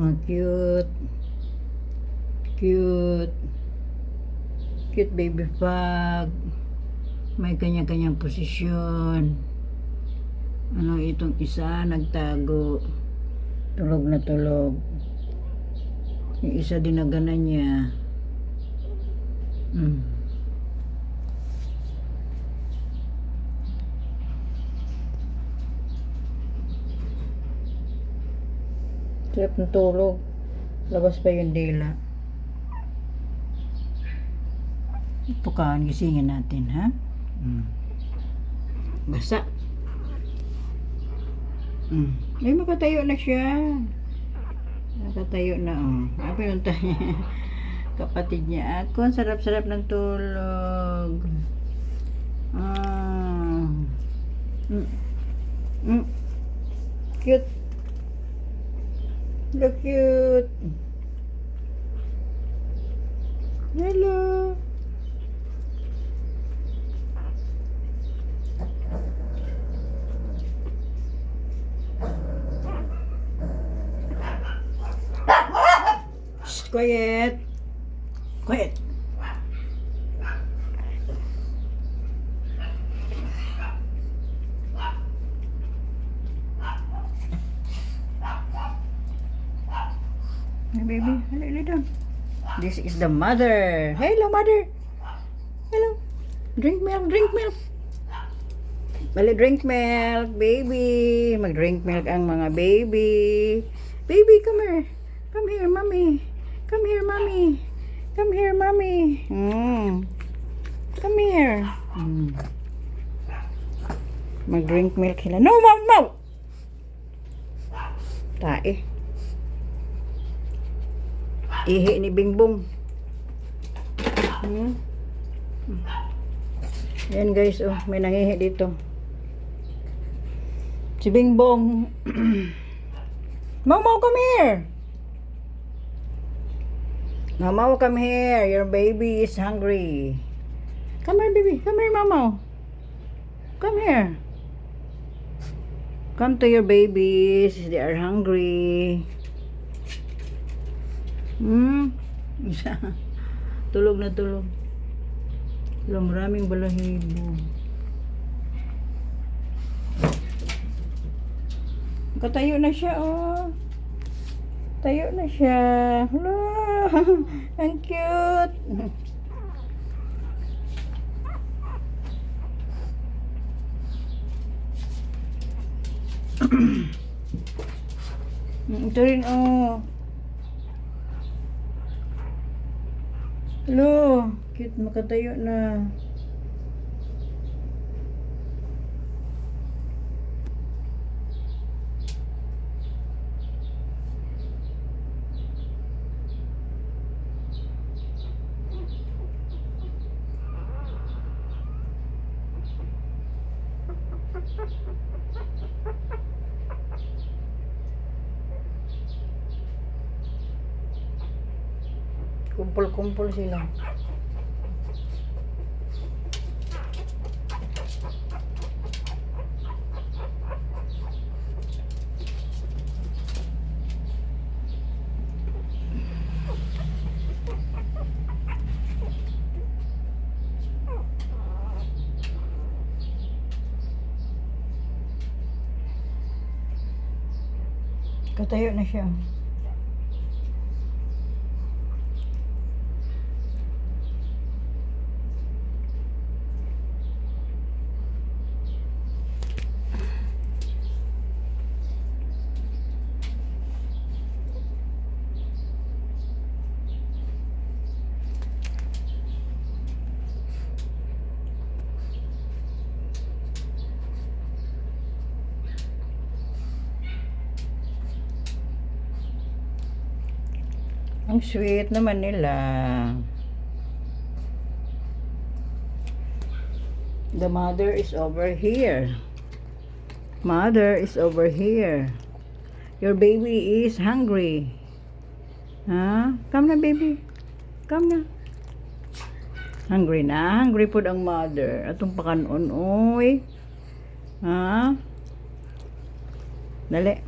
Mga cute. Cute. Cute baby pug. May kanya-kanyang posisyon. Ano itong isa nagtago. Tulog na tulog. Yung isa dinaganan niya. Sarap ng tulog. Labas pa yung dila. Pukaan, gisingin natin, ha? Basa. Ay, makatayo na siya. Nakatayo na, oh. Pinunta niya. Kapatid niya. Ako, ang sarap-sarap ng tulog. Cute. Look cute. Hello. Shh, quiet. Quiet. Hey baby, hello down. This is the mother. Hello mother. Hello. Drink milk, drink milk. Bali, drink milk, baby. Mag-drink milk ang mga baby. Baby, come here. Come here, mommy. Come here, mommy. Come here, mommy. Come here. Mag-drink milk sila. No, mom, no. Tae. Ihi ni Bingbong. Yan guys, oh, may nangihi dito. Si Bingbong. Mau, come here. Mau, come here. Your baby is hungry. Come here, baby. Come here, Mau. Come here. Come to your babies. They are hungry. Tulog na tulog. Maraming balahibo. Katayo na siya, oh. Tayo na siya. Hello. Ang cute. Ito rin, oh. Hello. Cute, makatayo na. Kumpul-kumpul sila. Katayo na siya. Ang sweet naman nila. The mother is over here. Mother is over here. Your baby is hungry. Ha? Come na, baby. Come na. Hungry na. Hungry po ang mother. Atong pakanon, oy. Ha? Dali.